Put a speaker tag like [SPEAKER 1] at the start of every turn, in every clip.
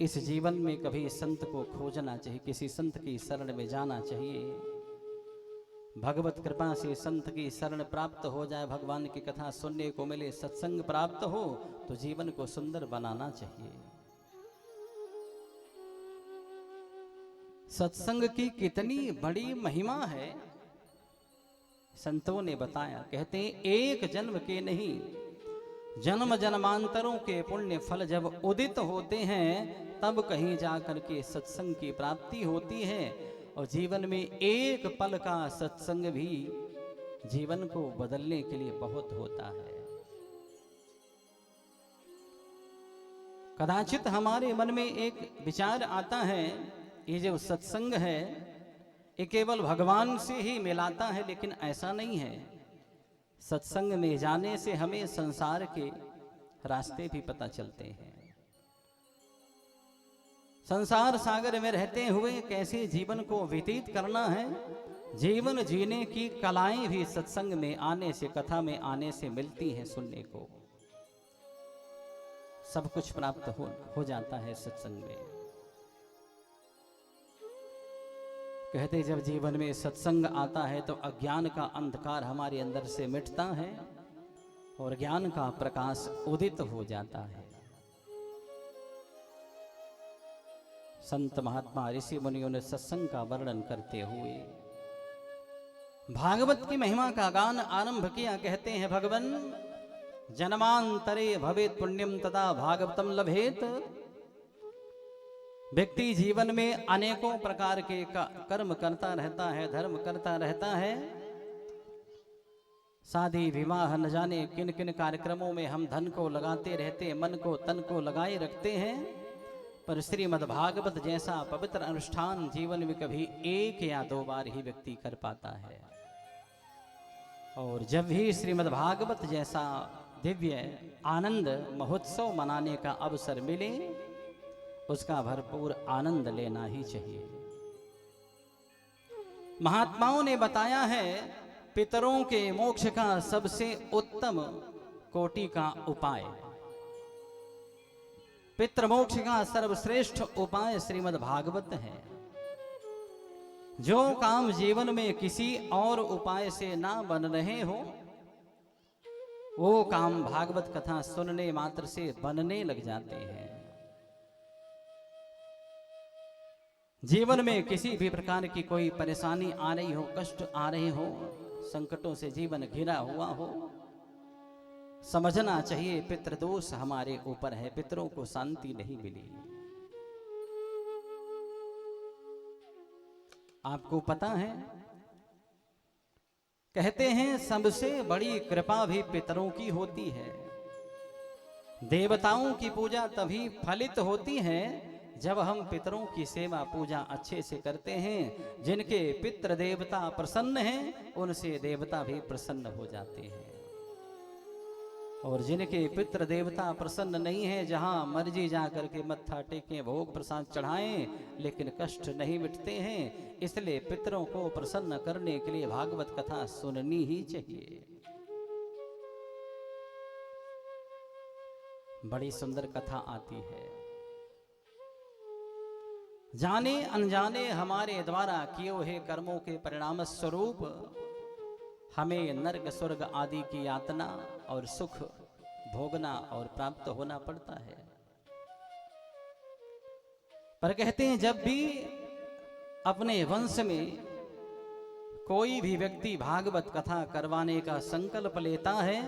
[SPEAKER 1] इस जीवन में कभी संत को खोजना चाहिए, किसी संत की शरण में जाना चाहिए। भगवत कृपा से संत की शरण प्राप्त हो जाए, भगवान की कथा सुनने को मिले, सत्संग प्राप्त हो तो जीवन को सुंदर बनाना चाहिए। सत्संग की कितनी बड़ी महिमा है संतों ने बताया। कहते हैं एक जन्म के नहीं, जन्म जन्मांतरों के पुण्य फल जब उदित होते हैं तब कहीं जाकर के सत्संग की प्राप्ति होती है। और जीवन में एक पल का सत्संग भी जीवन को बदलने के लिए बहुत होता है। कदाचित हमारे मन में एक विचार आता है, ये जो सत्संग है ये केवल भगवान से ही मिलाता है, लेकिन ऐसा नहीं है। सत्संग में जाने से हमें संसार के रास्ते भी पता चलते हैं। संसार सागर में रहते हुए कैसे जीवन को व्यतीत करना है, जीवन जीने की कलाएं भी सत्संग में आने से, कथा में आने से मिलती हैं। सुनने को सब कुछ प्राप्त हो जाता है सत्संग में। कहते जब जीवन में सत्संग आता है तो अज्ञान का अंधकार हमारे अंदर से मिटता है और ज्ञान का प्रकाश उदित हो जाता है। संत महात्मा ऋषि मुनियों ने सत्संग का वर्णन करते हुए भागवत की महिमा का गान आरंभ किया। कहते हैं भगवन जन्मांतरे भवेत पुण्यम तथा भागवतम लभेत। व्यक्ति जीवन में अनेकों प्रकार के कर्म करता रहता है, धर्म करता रहता है। शादी विवाह न जाने किन किन कार्यक्रमों में हम धन को लगाते रहते, मन को तन को लगाए रखते हैं, पर श्रीमद् भागवत जैसा पवित्र अनुष्ठान जीवन में कभी एक या दो बार ही व्यक्ति कर पाता है। और जब भी श्रीमद् भागवत जैसा दिव्य आनंद महोत्सव मनाने का अवसर मिले, उसका भरपूर आनंद लेना ही चाहिए। महात्माओं ने बताया है पितरों के मोक्ष का सबसे उत्तम कोटि का उपाय, पितृमोक्ष का सर्वश्रेष्ठ उपाय श्रीमद् भागवत है। जो काम जीवन में किसी और उपाय से ना बन रहे हो, वो काम भागवत कथा सुनने मात्र से बनने लग जाते हैं। जीवन में किसी भी प्रकार की कोई परेशानी आ रही हो, कष्ट आ रहे हो, संकटों से जीवन घिरा हुआ हो, समझना चाहिए पितृदोष हमारे ऊपर है, पितरों को शांति नहीं मिली। आपको पता है, कहते हैं सबसे बड़ी कृपा भी पितरों की होती है। देवताओं की पूजा तभी फलित होती है जब हम पितरों की सेवा पूजा अच्छे से करते हैं। जिनके पितृ देवता प्रसन्न हैं, उनसे देवता भी प्रसन्न हो जाते हैं। और जिनके पितृ देवता प्रसन्न नहीं है, जहां मर्जी जाकर के मत्था टेकें, भोग प्रसाद चढ़ाएं, लेकिन कष्ट नहीं मिटते हैं। इसलिए पितरों को प्रसन्न करने के लिए भागवत कथा सुननी ही चाहिए। बड़ी सुंदर कथा आती है। जाने अनजाने हमारे द्वारा किए हुए कर्मों के परिणाम स्वरूप हमें नरक स्वर्ग आदि की यातना और सुख भोगना और प्राप्त होना पड़ता है। पर कहते हैं जब भी अपने वंश में कोई भी व्यक्ति भागवत कथा करवाने का संकल्प लेता है,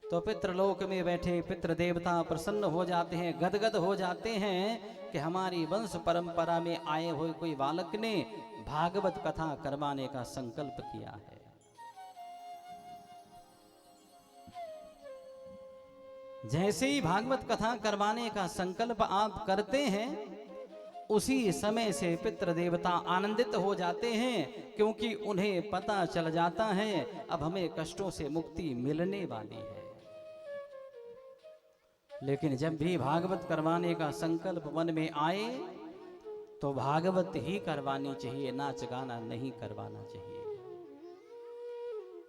[SPEAKER 1] तो पितृलोक में बैठे पितृ देवता प्रसन्न हो जाते हैं, गदगद हो जाते हैं कि हमारी वंश परंपरा में आए हुए कोई बालक ने भागवत कथा करवाने का संकल्प किया है। जैसे ही भागवत कथा करवाने का संकल्प आप करते हैं, उसी समय से पितृ देवता आनंदित हो जाते हैं, क्योंकि उन्हें पता चल जाता है अब हमें कष्टों से मुक्ति मिलने वाली है। लेकिन जब भी भागवत करवाने का संकल्प मन में आए तो भागवत ही करवानी चाहिए, नाच गाना नहीं करवाना चाहिए।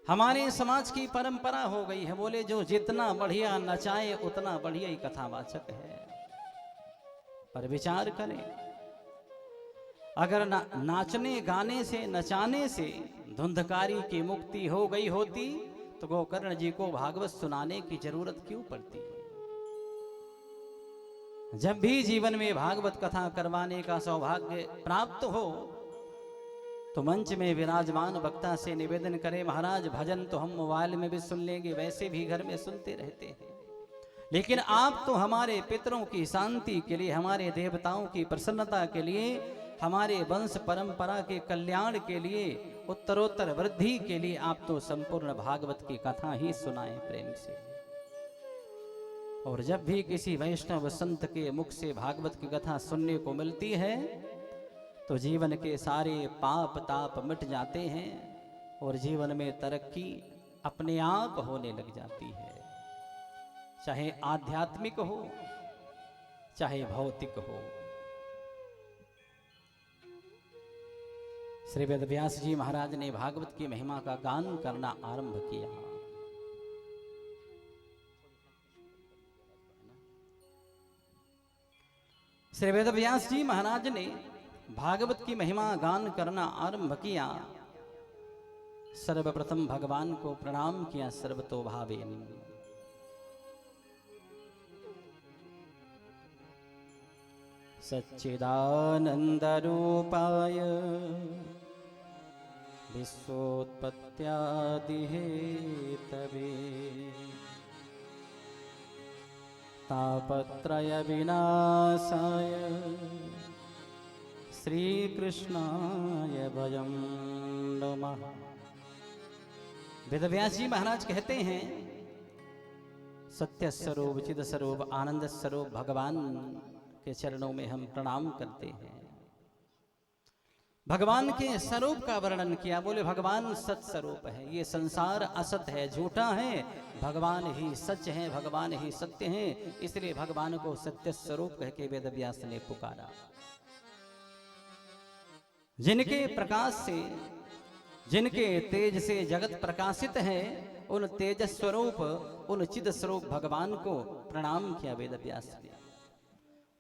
[SPEAKER 1] हमारे समाज की परंपरा हो गई है, बोले जो जितना बढ़िया नचाए उतना बढ़िया ही कथावाचक है। पर विचार करें, अगर नाचने गाने से नचाने से धुंधकारी की मुक्ति हो गई होती तो गोकर्ण जी को भागवत सुनाने की जरूरत क्यों पड़ती है। जब भी जीवन में भागवत कथा करवाने का सौभाग्य प्राप्त हो तो मंच में विराजमान वक्ता से निवेदन करें, महाराज भजन तो हम मोबाइल में भी सुन लेंगे, वैसे भी घर में सुनते रहते हैं, लेकिन आप तो हमारे पितरों की शांति के लिए, हमारे देवताओं की प्रसन्नता के लिए, हमारे वंश परंपरा के कल्याण के लिए, उत्तरोत्तर वृद्धि के लिए आप तो संपूर्ण भागवत की कथा ही सुनाएं प्रेम से। और जब भी किसी वैष्णव संत के मुख से भागवत की कथा सुनने को मिलती है तो जीवन के सारे पाप ताप मिट जाते हैं और जीवन में तरक्की अपने आप होने लग जाती है, चाहे आध्यात्मिक हो चाहे भौतिक हो। श्री वेदव्यास जी महाराज ने भागवत की महिमा का गान करना आरंभ किया। श्री वेदव्यास जी महाराज ने भागवत की महिमा गान करना आरंभ किया। सर्वप्रथम भगवान को प्रणाम किया सर्वतो भावेन। सच्चिदानंद रूपाय विश्वोत्पत्त्यादि हेतवे तापत्रय विनाशाय श्री कृष्णाय वयं नमः। वेदव्यास जी महाराज कहते हैं, सत्य स्वरूप चिद स्वरूप आनंद स्वरूप भगवान के चरणों में हम प्रणाम करते हैं। भगवान के स्वरूप का वर्णन किया, बोले भगवान सत स्वरूप है, ये संसार असत है, झूठा है, भगवान ही सच है, भगवान ही सत्य है, इसलिए भगवान को सत्य स्वरूप कह के वेदव्यास ने पुकारा। जिनके प्रकाश से, जिनके तेज से जगत प्रकाशित है, उन तेज स्वरूप उन चिद स्वरूप भगवान को प्रणाम किया वेदव्यास ने।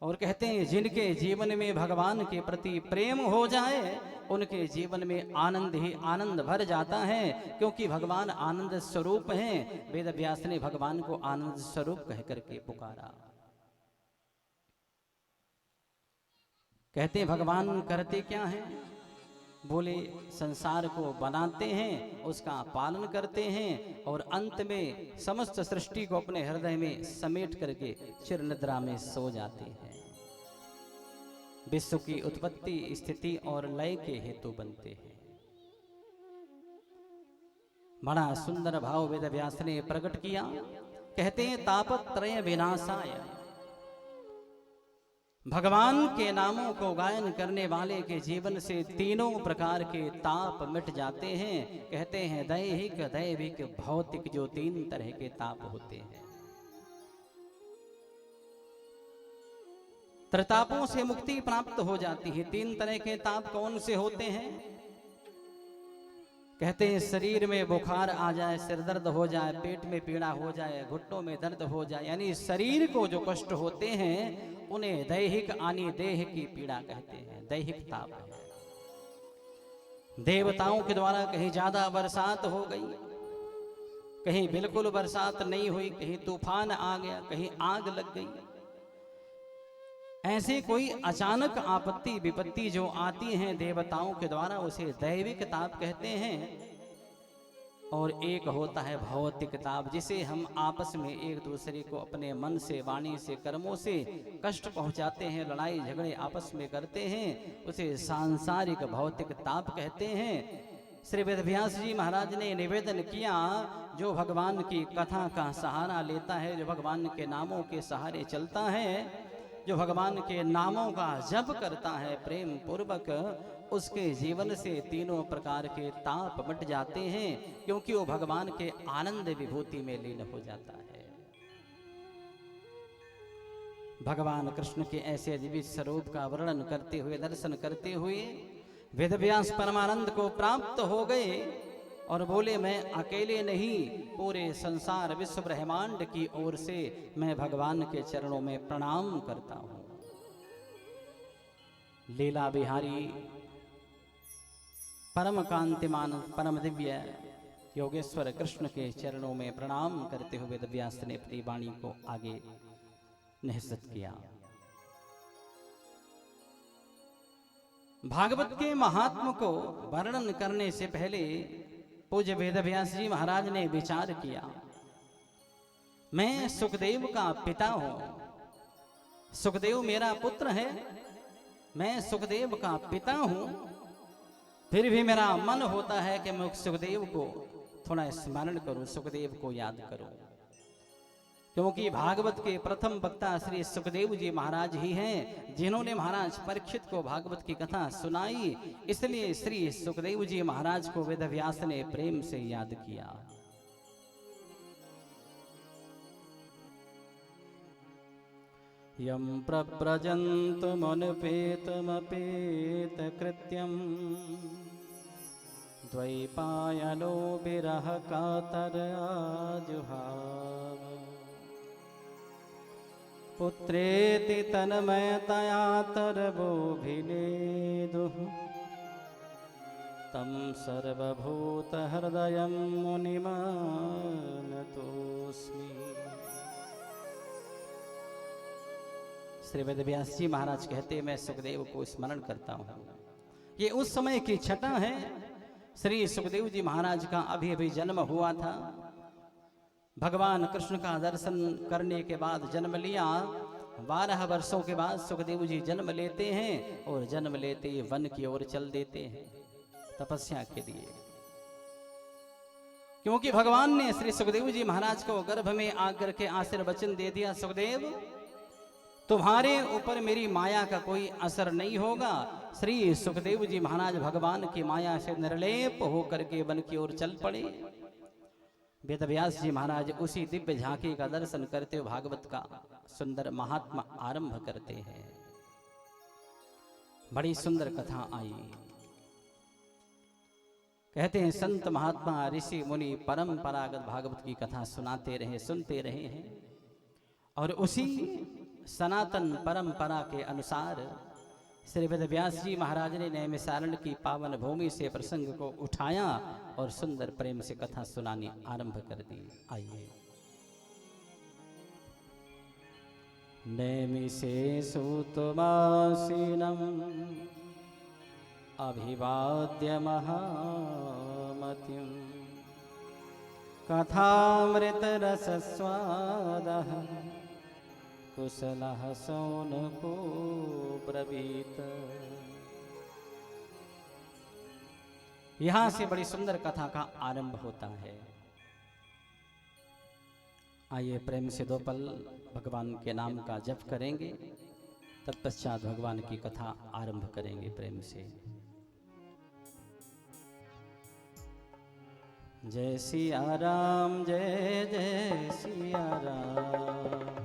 [SPEAKER 1] और कहते हैं, जिनके जीवन में भगवान के प्रति प्रेम हो जाए उनके जीवन में आनंद ही आनंद भर जाता है, क्योंकि भगवान आनंद स्वरूप हैं। वेदव्यास ने भगवान को आनंद स्वरूप कह करके पुकारा। कहते हैं, भगवान करते क्या हैं? बोले संसार को बनाते हैं, उसका पालन करते हैं और अंत में समस्त सृष्टि को अपने हृदय में समेट करके चिर निद्रा में सो जाते हैं। विश्व की उत्पत्ति स्थिति और लय के हेतु बनते हैं। बड़ा सुंदर भाव वेदव्यास ने प्रकट किया। कहते हैं, तापत्रय विनाशाय, भगवान के नामों को गायन करने वाले के जीवन से तीनों प्रकार के ताप मिट जाते हैं। कहते हैं, दैहिक दैविक भौतिक, जो तीन तरह के ताप होते हैं। त्रितापों से मुक्ति प्राप्त हो जाती है। तीन तरह के ताप कौन से होते हैं? कहते हैं, शरीर में बुखार आ जाए, सिर दर्द हो जाए, पेट में पीड़ा हो जाए, घुटनों में दर्द हो जाए, यानी शरीर को जो कष्ट होते हैं उन्हें दैहिक आनी देह की पीड़ा कहते हैं, दैहिक ताप है। देवताओं के द्वारा कहीं ज्यादा बरसात हो गई, कहीं बिल्कुल बरसात नहीं हुई, कहीं तूफान आ गया, कहीं आग लग गई, ऐसे कोई अचानक आपत्ति विपत्ति जो आती हैं देवताओं के द्वारा, उसे दैविक ताप कहते हैं। और एक होता है भौतिक ताप, जिसे हम आपस में एक दूसरे को अपने मन से, वाणी से, कर्मों से कष्ट पहुंचाते हैं, लड़ाई झगड़े आपस में करते हैं, उसे सांसारिक भौतिक ताप कहते हैं। श्री वेदव्यास जी महाराज ने निवेदन किया, जो भगवान की कथा का सहारा लेता है, जो भगवान के नामों के सहारे चलता है, जो भगवान के नामों का जप करता है प्रेम पूर्वक, उसके जीवन से तीनों प्रकार के ताप मिट जाते हैं, क्योंकि वो भगवान के आनंद विभूति में लीन हो जाता है। भगवान कृष्ण के ऐसे दिव्य स्वरूप का वर्णन करते हुए, दर्शन करते हुए वेदव्यास परमानंद को प्राप्त हो गए और बोले, मैं अकेले नहीं, पूरे संसार विश्व ब्रह्मांड की ओर से मैं भगवान के चरणों में प्रणाम करता हूं। लीला बिहारी परम कांतिमान परम दिव्य योगेश्वर कृष्ण के चरणों में प्रणाम करते हुए वेदव्यास ने अपनी वाणी को आगे निःसृत किया। भागवत के महात्म को वर्णन करने से पहले पूज्य वेदव्यास जी महाराज ने विचार किया, मैं सुखदेव का पिता हूं, सुखदेव मेरा पुत्र है, मैं सुखदेव का पिता हूं, फिर भी मेरा मन होता है कि मैं सुखदेव को थोड़ा स्मरण करूं, सुखदेव को याद करूं, क्योंकि भागवत के प्रथम वक्ता श्री सुखदेव जी महाराज ही हैं जिन्होंने महाराज परीक्षित को भागवत की कथा सुनाई। इसलिए श्री सुखदेव जी महाराज को वेदव्यास ने प्रेम से याद किया। यम प्रव्रजन्तमनुपेतमपेत कृत्यम् द्वैपायनो विरह कातर आजुहाव पुत्रेति तन्मयतया तरवोऽभिनेदुः तं सर्वभूतहृदयं मुनिमानतोऽस्मि। श्री वेदव्यास जी महाराज कहते मैं सुखदेव को स्मरण करता हूँ। ये उस समय की छटा है, श्री सुखदेव जी महाराज का अभी अभी जन्म हुआ था। भगवान कृष्ण का दर्शन करने के बाद जन्म लिया। 12 वर्षों के बाद सुखदेव जी जन्म लेते हैं और जन्म लेते ही वन की ओर चल देते हैं तपस्या के लिए, क्योंकि भगवान ने श्री सुखदेव जी महाराज को गर्भ में आकर के आशीर्वचन दे दिया, सुखदेव तुम्हारे ऊपर मेरी माया का कोई असर नहीं होगा। श्री सुखदेव जी महाराज भगवान की माया से निर्लेप होकर के वन की ओर चल पड़े। वेदव्यास जी महाराज उसी दिव्य झांकी का दर्शन करते हुए भागवत का सुंदर महात्मा आरंभ करते हैं। बड़ी सुंदर कथा आई। कहते हैं संत महात्मा ऋषि मुनि परंपरागत भागवत की कथा सुनाते रहे, सुनते रहे हैं, और उसी सनातन परंपरा के अनुसार श्री वेदव्यास जी महाराज ने नैमिषारण्य की पावन भूमि से प्रसंग को उठाया और सुंदर प्रेम से कथा सुनानी आरंभ कर दी। आइए। नैमिषे सूतमासीनम् अभिवाद्य महामतिं कथामृतरसस्वादः कुशलः सौनको ब्रवीत। यहां से बड़ी सुंदर कथा का आरंभ होता है। आइए प्रेम से 2 पल भगवान के नाम का जप करेंगे, तत्पश्चात भगवान की कथा आरंभ करेंगे प्रेम से। जय सिया राम, जय जय सिया राम,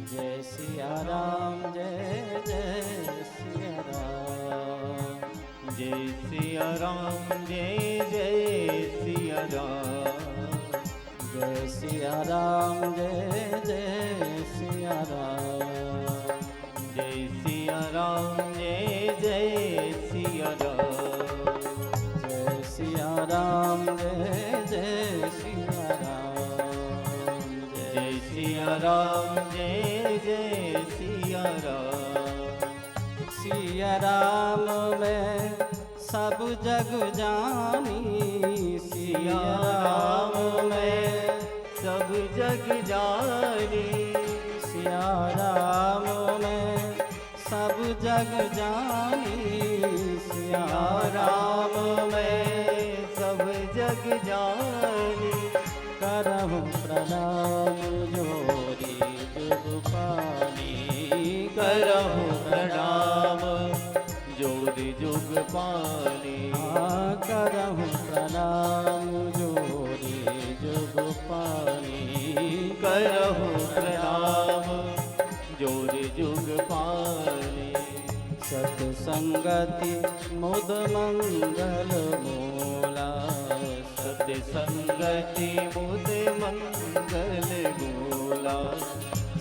[SPEAKER 1] जय सिया राम, जय जय सिया राम,
[SPEAKER 2] जय सिया राम, जय जय सिया राम,
[SPEAKER 1] जय सिया राम, जय जय सिया राम,
[SPEAKER 2] जय सिया राम, जय जय सिया राम,
[SPEAKER 1] जय सिया राम, जय जय सिया राम,
[SPEAKER 2] जय सिया राम, जय जय सिया राम।
[SPEAKER 1] सिया राम मैं सब जग जानी,
[SPEAKER 2] सिया राम मैं सब जग जानी,
[SPEAKER 1] सिया राम मैं सब जग जानी, सिया
[SPEAKER 2] राम मैं सब जग जानी।
[SPEAKER 1] करहु प्रणाम जोरी जुग पानी,
[SPEAKER 2] करहु प्रणाम जोरी जुग पानी,
[SPEAKER 1] करहु प्रणाम जोरी जुग पानी,
[SPEAKER 2] करहु प्रणाम जोरी जुग पानी।
[SPEAKER 1] सत्संगति मुद मंगल मूला,
[SPEAKER 2] सत्संगति मुद मंगल मूला,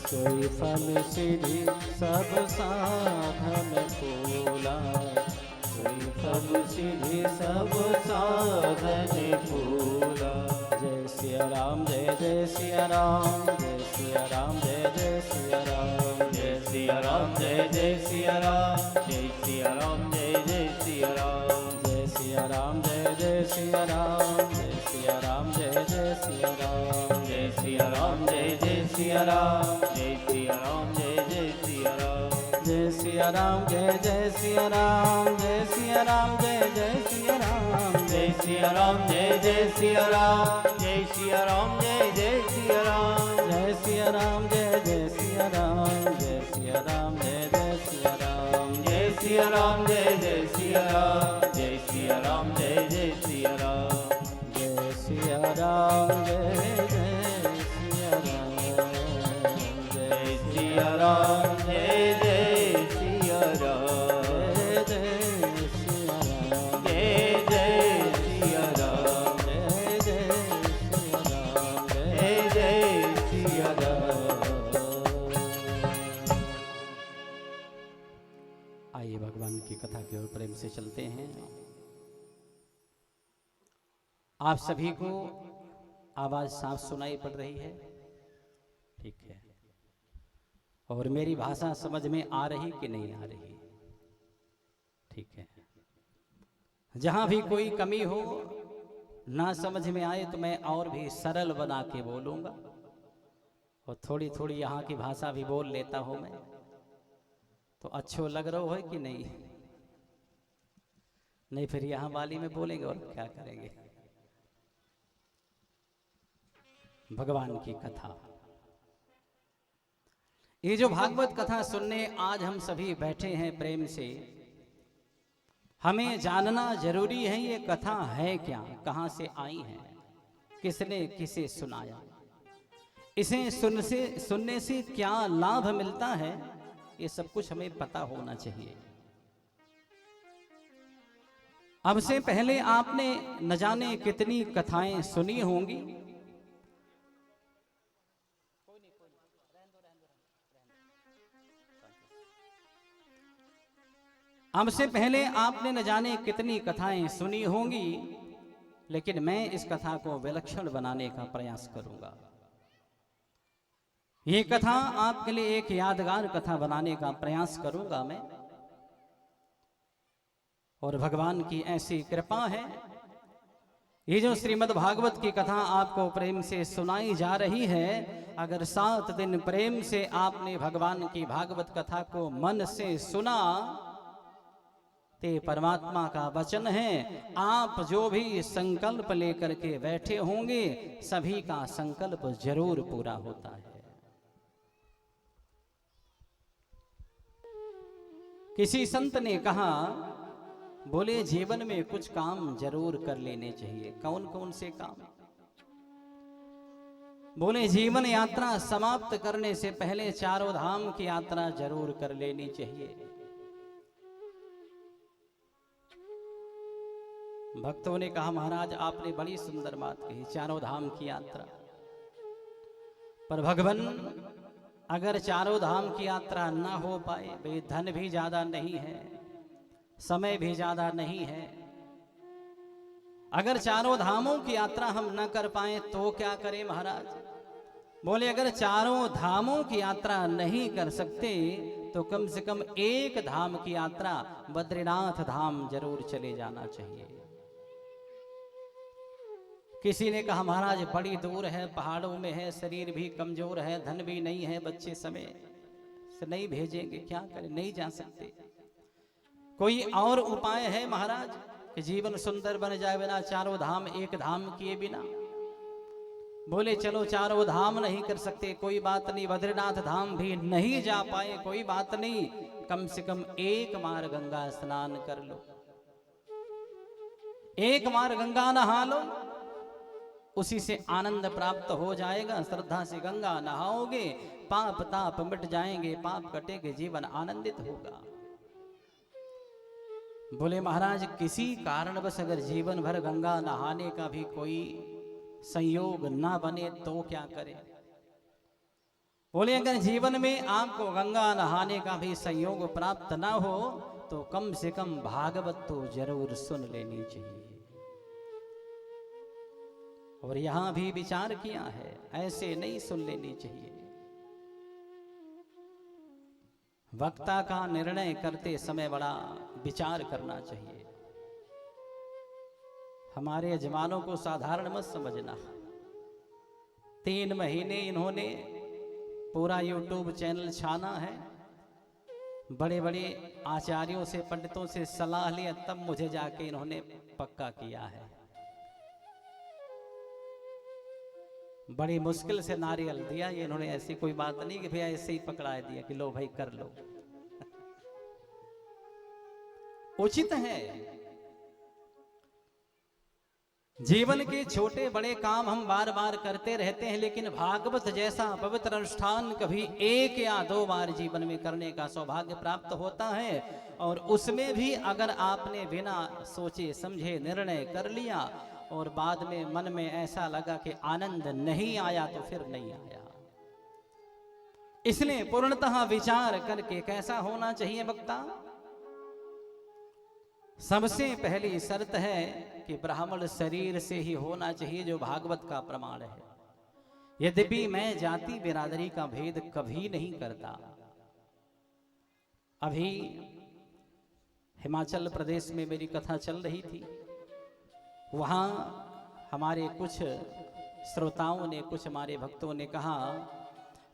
[SPEAKER 1] सोई फल सिद्धि सब साधन फूला, सिया राम, जय सिया राम, जय जय सिया राम,
[SPEAKER 2] जय सिया राम, जय जय सिया राम, जय सिया राम, जय जय सिया राम,
[SPEAKER 1] जय सिया राम, जय जय सिया राम, जय सिया राम, जय जय सिया राम,
[SPEAKER 2] जय सिया राम, जय जय सिया राम, जय सिया राम, जय जय सिया राम,
[SPEAKER 1] जय सिया राम, जय जय सिया राम, जय सिया राम, जय जय सिया राम,
[SPEAKER 2] जय सिया राम, जय जय सिया राम, जय सिया राम, जय जय सिया राम,
[SPEAKER 1] जय सिया राम, जय जय सिया राम, जय सिया राम, जय जय सिया राम,
[SPEAKER 2] जय सिया राम, जय जय सिया राम, जय सिया राम, जय जय सिया राम,
[SPEAKER 1] जय सिया राम, जय जय सिया राम,
[SPEAKER 2] जय सिया राम, जय जय सिया राम,
[SPEAKER 1] जय जय सिया राम,
[SPEAKER 2] जय जय सिया राम,
[SPEAKER 1] जय जय सिया राम,
[SPEAKER 2] जय जय सिया राम।
[SPEAKER 1] आइए भगवान की कथा की ओर प्रेम से चलते हैं। आप सभी को आवाज साफ सुनाई पड़ रही है? ठीक है। और मेरी भाषा समझ में आ रही कि नहीं आ रही? ठीक है। जहां भी कोई कमी हो, ना समझ में आए तो मैं और भी सरल बना के बोलूंगा, और थोड़ी थोड़ी यहाँ की भाषा भी बोल लेता हूं मैं, तो अच्छो लग रहा है कि नहीं? नहीं फिर यहाँ वाली में बोलेंगे और क्या करेंगे। भगवान की कथा, ये जो भागवत कथा सुनने आज हम सभी बैठे हैं प्रेम से, हमें जानना जरूरी है ये कथा है क्या, कहां से आई है, किसने किसे सुनाया, इसे सुनने से क्या लाभ मिलता है, ये सब कुछ हमें पता होना चाहिए। अब से पहले आपने न जाने कितनी कथाएं सुनी होंगी। अब से पहले आपने न जाने कितनी कथाएं सुनी होंगी, लेकिन मैं इस कथा को विलक्षण बनाने का प्रयास करूंगा। ये कथा आपके लिए एक यादगार कथा बनाने का प्रयास करूंगा मैं, और भगवान की ऐसी कृपा है, ये जो श्रीमद् भागवत की कथा आपको प्रेम से सुनाई जा रही है, अगर 7 दिन प्रेम से आपने भगवान की भागवत कथा को मन से सुना, ते परमात्मा का वचन है, आप जो भी संकल्प लेकर के बैठे होंगे, सभी का संकल्प जरूर पूरा होता है। किसी संत ने कहा, बोले जीवन में कुछ काम जरूर कर लेने चाहिए। कौन कौन से काम? बोले जीवन यात्रा समाप्त करने से पहले चारों धाम की यात्रा जरूर कर लेनी चाहिए। भक्तों ने कहा, महाराज आपने बड़ी सुंदर बात कही, चारों धाम की यात्रा। पर भगवान, अगर चारों धाम की यात्रा ना हो पाए, भाई धन भी ज्यादा नहीं है, समय भी ज्यादा नहीं है, अगर चारों धामों की यात्रा हम न कर पाए तो क्या करें महाराज? बोले अगर चारों धामों की यात्रा नहीं कर सकते तो कम से कम एक धाम की यात्रा बद्रीनाथ धाम जरूर चले जाना चाहिए। किसी ने कहा, महाराज बड़ी दूर है, पहाड़ों में है, शरीर भी कमजोर है, धन भी नहीं है, बच्चे समय से नहीं भेजेंगे, क्या करें, नहीं जा सकते। कोई और उपाय है महाराज कि जीवन सुंदर बन जाए बिना चारों धाम एक धाम किए बिना? बोले चलो चारों धाम नहीं कर सकते, कोई बात नहीं, बद्रीनाथ धाम भी नहीं जा पाए, कोई बात नहीं, कम से कम एक बार गंगा स्नान कर लो, एक बार गंगा नहा लो, उसी से आनंद प्राप्त हो जाएगा। श्रद्धा से गंगा नहाओगे, पाप ताप मिट जाएंगे, पाप कटेंगे, जीवन आनंदित होगा। बोले महाराज किसी कारणवश अगर जीवन भर गंगा नहाने का भी कोई संयोग ना बने तो क्या करें? बोले अगर जीवन में आपको गंगा नहाने का भी संयोग प्राप्त ना हो तो कम से कम भागवत तो जरूर सुन लेनी चाहिए। और यहां भी विचार किया है, ऐसे नहीं सुन लेनी चाहिए। वक्ता का निर्णय करते समय बड़ा विचार करना चाहिए। हमारे यजमानों को साधारण मत समझना। 3 महीने इन्होंने पूरा यूट्यूब चैनल छाना है, बड़े बड़े आचार्यों से, पंडितों से सलाह ली, तब मुझे जाके इन्होंने पक्का किया है। बड़ी मुश्किल से नारियल दिया ये इन्होंने, ऐसी कोई बात नहीं कि भैया ऐसे ही पकड़ा दिया कि लो भाई कर लो। उचित है, जीवन के छोटे बड़े काम हम बार बार करते रहते हैं, लेकिन भागवत जैसा पवित्र अनुष्ठान कभी 1 या 2 बार जीवन में करने का सौभाग्य प्राप्त होता है। और उसमें भी अगर आपने बिना सोचे समझे निर्णय कर लिया और बाद में मन में ऐसा लगा कि आनंद नहीं आया, तो फिर नहीं आया। इसलिए पूर्णतः विचार करके कैसा होना चाहिए वक्ता। सबसे पहली शर्त है कि ब्राह्मण शरीर से ही होना चाहिए, जो भागवत का प्रमाण है। यद्यपि मैं जाति बिरादरी का भेद कभी नहीं करता। अभी हिमाचल प्रदेश में मेरी कथा चल रही थी, वहाँ हमारे कुछ श्रोताओं ने, कुछ हमारे भक्तों ने कहा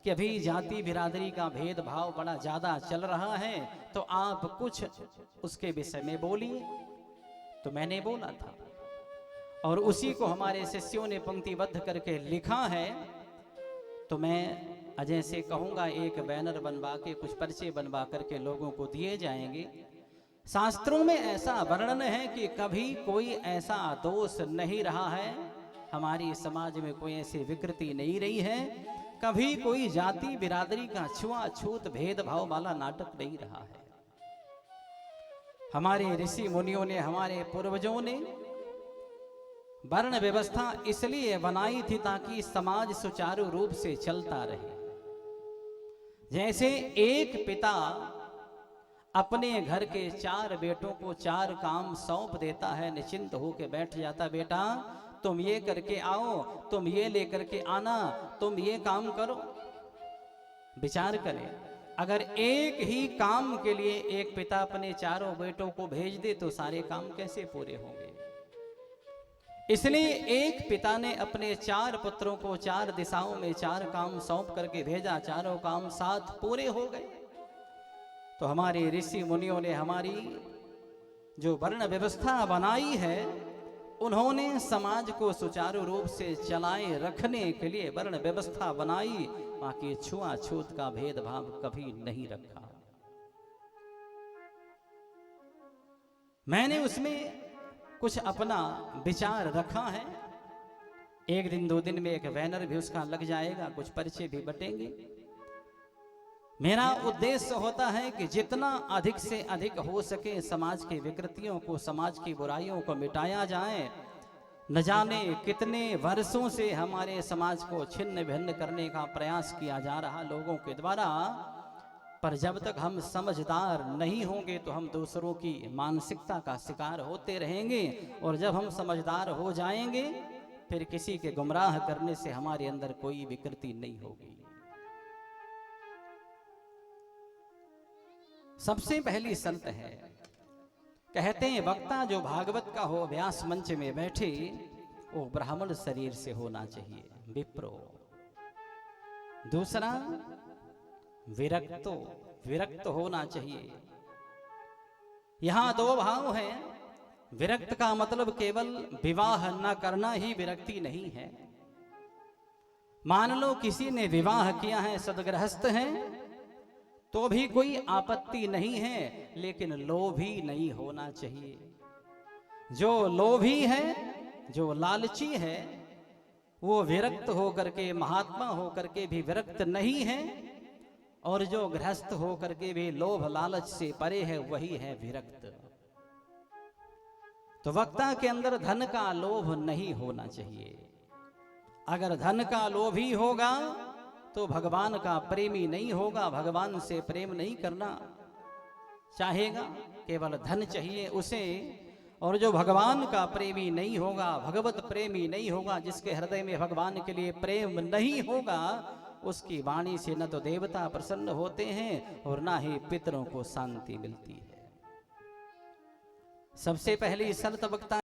[SPEAKER 1] कि अभी जाति बिरादरी का भेदभाव बड़ा ज़्यादा चल रहा है, तो आप कुछ उसके विषय में बोलिए। तो मैंने बोला था, और उसी को हमारे शिष्यों ने पंक्तिबद्ध करके लिखा है। तो मैं अजय से कहूँगा, एक बैनर बनवा के, कुछ पर्चे बनवा करके लोगों को दिए जाएंगे। शास्त्रों में ऐसा वर्णन है कि कभी कोई ऐसा दोष नहीं रहा है, हमारी समाज में कोई ऐसी विकृति नहीं रही है, कभी कोई जाति बिरादरी का छुआछूत भेदभाव वाला नाटक नहीं रहा है। हमारे ऋषि मुनियों ने, हमारे पूर्वजों ने वर्ण व्यवस्था इसलिए बनाई थी ताकि समाज सुचारू रूप से चलता रहे। जैसे एक पिता अपने घर के 4 बेटों को 4 काम सौंप देता है, निश्चिंत होकर बैठ जाता, बेटा तुम ये करके आओ, तुम ये लेकर के आना, तुम ये काम करो। विचार करें, अगर एक ही काम के लिए एक पिता अपने 4 बेटों को भेज दे तो सारे काम कैसे पूरे होंगे। इसलिए एक पिता ने अपने 4 पुत्रों को 4 दिशाओं में 4 काम सौंप करके भेजा, 4 काम साथ पूरे हो गए। तो हमारे ऋषि मुनियों ने हमारी जो वर्ण व्यवस्था बनाई है, उन्होंने समाज को सुचारू रूप से चलाए रखने के लिए वर्ण व्यवस्था बनाई, बाकी छुआछूत का भेदभाव कभी नहीं रखा। मैंने उसमें कुछ अपना विचार रखा है। 1 दिन 2 दिन में एक बैनर भी उसका लग जाएगा, कुछ पर्चे भी बटेंगे। मेरा उद्देश्य होता है कि जितना अधिक से अधिक हो सके समाज की विकृतियों को, समाज की बुराइयों को मिटाया जाए। न जाने कितने वर्षों से हमारे समाज को छिन्न भिन्न करने का प्रयास किया जा रहा लोगों के द्वारा, पर जब तक हम समझदार नहीं होंगे तो हम दूसरों की मानसिकता का शिकार होते रहेंगे। और जब हम समझदार हो जाएंगे, फिर किसी के गुमराह करने से हमारे अंदर कोई विकृति नहीं होगी। सबसे पहली शर्त है, कहते हैं वक्ता जो भागवत का हो, व्यास मंच में बैठे, वो ब्राह्मण शरीर से होना चाहिए, विप्रो। दूसरा, विरक्त होना चाहिए। यहां 2 भाव हैं। विरक्त का मतलब केवल विवाह न करना ही विरक्ति नहीं है। मान लो किसी ने विवाह किया है, सदगृहस्थ है, तो भी कोई आपत्ति नहीं है, लेकिन लोभी नहीं होना चाहिए। जो लोभी है, जो लालची है, वो विरक्त होकर के, महात्मा होकर के भी विरक्त नहीं है, और जो गृहस्थ होकर के भी लोभ लालच से परे है, वही है विरक्त। तो वक्ता के अंदर धन का लोभ नहीं होना चाहिए। अगर धन का लोभी होगा तो भगवान का प्रेमी नहीं होगा, भगवान से प्रेम नहीं करना चाहेगा, केवल धन चाहिए उसे। और जो भगवान का प्रेमी नहीं होगा, भगवत प्रेमी नहीं होगा, जिसके हृदय में भगवान के लिए प्रेम नहीं होगा, उसकी वाणी से न तो देवता प्रसन्न होते हैं और ना ही पितरों को शांति मिलती है। सबसे पहली संत वक्ता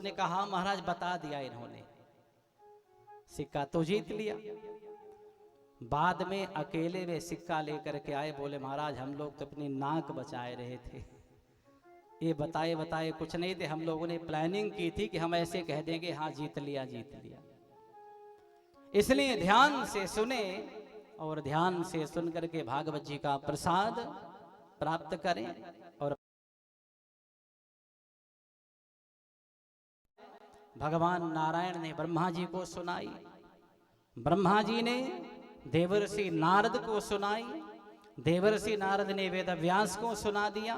[SPEAKER 1] ने कहा हाँ महाराज बता दिया इन्होंने, सिक्का तो जीत लिया। बाद में अकेले वे सिक्का लेकर के आए, बोले महाराज हम लोग तो अपनी नाक बचाए रहे थे, ये बताए बताए कुछ नहीं थे, हम लोगों ने प्लानिंग की थी कि हम ऐसे कह देंगे हाँ जीत लिया जीत लिया। इसलिए ध्यान से सुने और ध्यान से सुन करके भागवत जी का प्रसाद प्राप्त करें। और भगवान नारायण ने ब्रह्मा जी को सुनाई, ब्रह्मा जी ने देवर्षि नारद को सुनाई, देवर्षि नारद ने वेद व्यास को सुना दिया,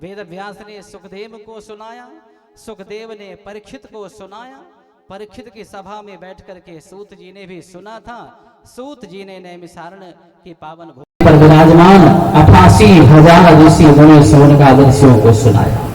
[SPEAKER 1] वेद व्यास ने सुखदेव को सुनाया, सुखदेव ने परीक्षित को सुनाया, परीक्षित की सभा में बैठ करके सूत जी ने भी सुना था, सूत जी ने नैमिषारण्य की पावन भूमि पर विराजमान 88,000 ऋषि मुनि सौनकादिक को सुनाया।